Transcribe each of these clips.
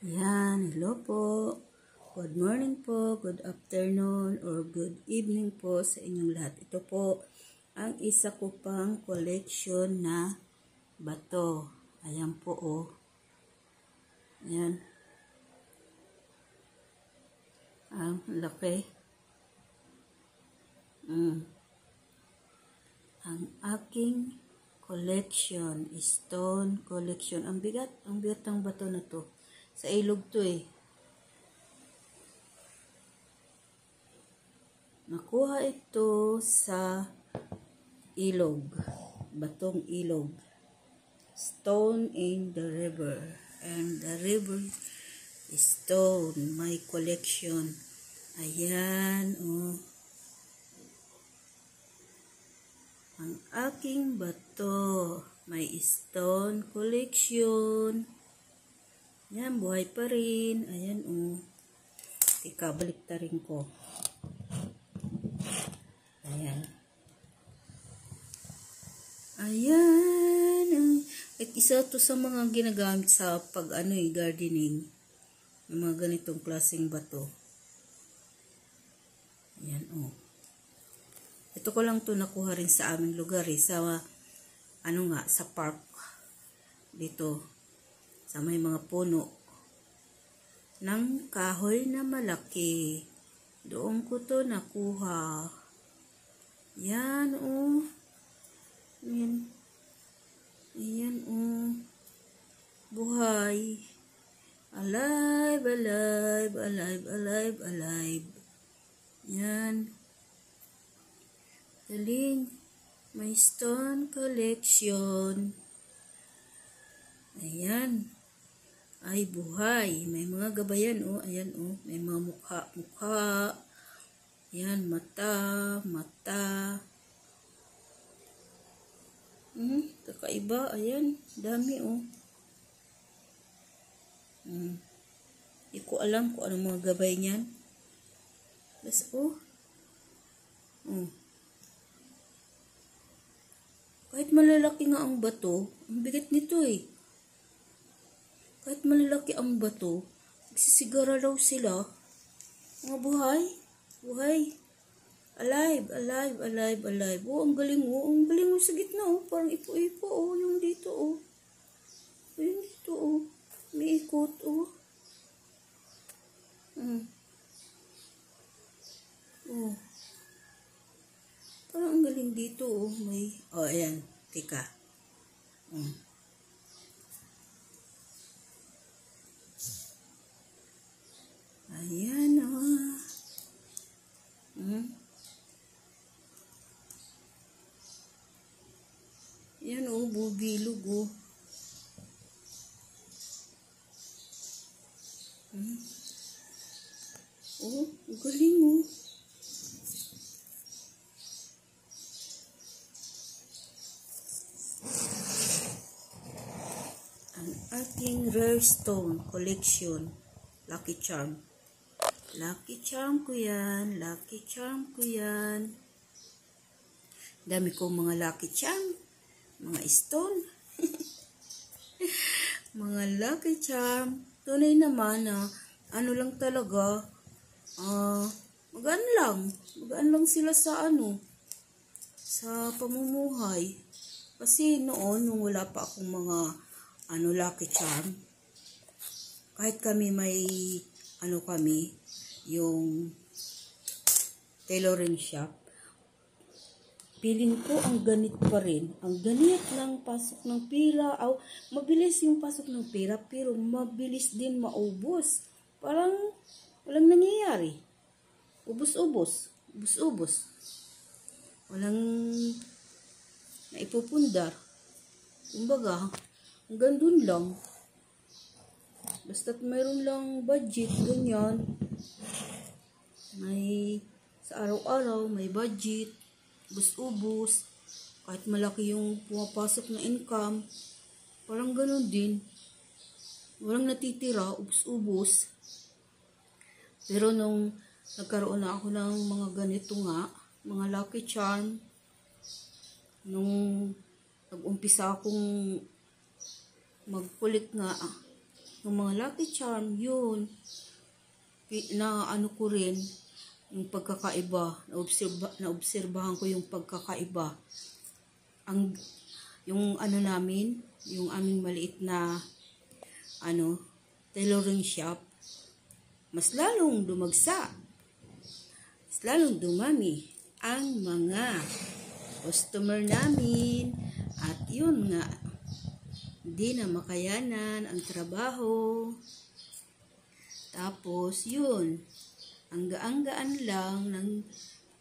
Yan, hello po. Good morning po, good afternoon, or good evening po sa inyong lahat. Ito po ang isa ko pang collection na bato. Ayan po oh. Ayan. Ang laki. Ang aking collection, stone collection. Ang bigat ng bato na to. Sa ilog to eh. Nakuha ito sa ilog. Batong ilog. Stone in the river. And the river is stone. My collection. Ayan oh. Ang aking bato. May stone collection. Yan, buhay pa rin. Ayan oh. Tika, baliktarin ko. Ayan. Ayan. At isa to sa mga ginagamit sa gardening. Yung mga ganitong klaseng bato. Ayan oh. Ito ko lang to nakuha rin sa aming lugar eh. Sa sa park. Dito. Sa may mga puno. Ng kahoy na malaki. Doon ko to nakuha. Yan oh. Ayan. Ayan oh. Buhay. Alive, alive, alive, alive, alive. Yan. Galing. May stone collection. Ayan. Ay, buhay. May mga gabayan oh. Ayan oh. May mga mukha. Ayan, mata. Kakaiba. Ayan, dami oh. Hindi ko alam kung anong mga gabay niyan. Bas oh. Kahit malalaki nga ang bato, ang bigat nito eh. Kahit malalaki ang bato, nagsisigara daw sila. Mga buhay. Buhay. Alive, alive, alive, alive. Oh, ang galing oh. Ang galing oh sa gitna oh. Parang ipo-ipo oh. Yung dito oh. Yung dito oh. May ikot oh. Oh. Parang ang galing dito oh. May, oh ayan. Tika. Ayan oh. Yan oh, bubilog oh. Oh, galing oh. Ang aking rare stone collection. Lucky charm. Lucky charm ko yan. Lucky charm ko yan. Dami kong mga lucky charm. Mga stone. Mga lucky charm. Tunay naman na ano lang talaga. Magaan lang sila sa sa pamumuhay. Kasi noon, nung wala pa akong mga lucky charm, kahit kami may yung tailoring shop, feeling ko ang ganit pa rin. Ang ganit ng pasok ng pera. Mabilis yung pasok ng pera, pero mabilis din maubos. Parang walang nangyayari. Ubos-ubos. Walang naipupundar. Kumbaga, hanggang dun lang. Basta't mayroon lang budget, ganyan. May, sa araw-araw, may budget. Ubos-ubos. Kahit malaki yung pumapasok na income, parang ganun din. Walang natitira, ubos-ubos. Pero nung nagkaroon na ako ng mga ganito nga, mga lucky charm, nung nag-umpisa akong magkulit nga, Yung mga Lucky Charm, yun. Na ano ko rin, yung pagkakaiba. Naobserbahan ko yung pagkakaiba. Yung ano namin, yung aming maliit na tailoring shop, mas lalong dumagsa, mas lalong dumami ang mga customer namin. At yun nga, hindi na makayanan ang trabaho. Tapos yun, ang gaan-gaan lang ng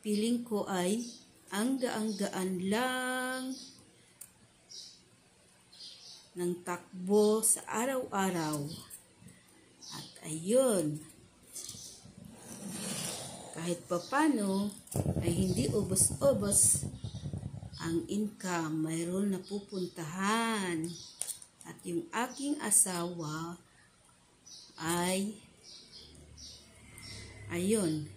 feeling ko ay ang gaan-gaan lang ng takbo sa araw-araw. At ayun, kahit papano ay hindi ubos-ubos ang income, mayroon na pupuntahan. At yung aking asawa ay ayun,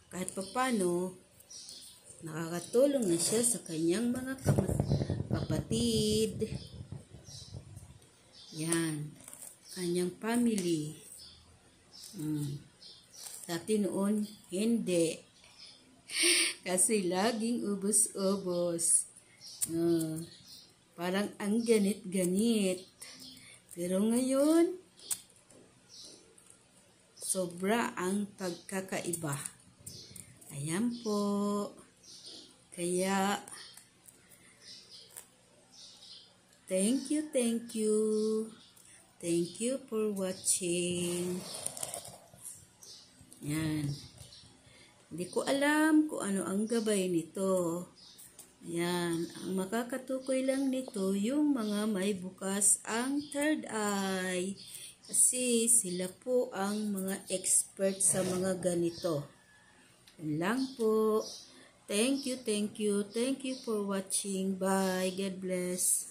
kahit papano nakakatulong na siya sa kanyang mga kapatid. Yan, kanyang family. Dati noon, hindi. Kasi laging ubos-ubos. Parang ang ganit-ganit. Pero ngayon, sobra ang pagkakaiba. Ayan po. Kaya, thank you. Thank you for watching. Yan. Hindi ko alam kung ano ang gabay nito. Yan. Ang makakatukoy lang nito, yung mga may bukas ang third eye. Kasi sila po ang mga expert sa mga ganito. Yan lang po. Thank you for watching. Bye. God bless.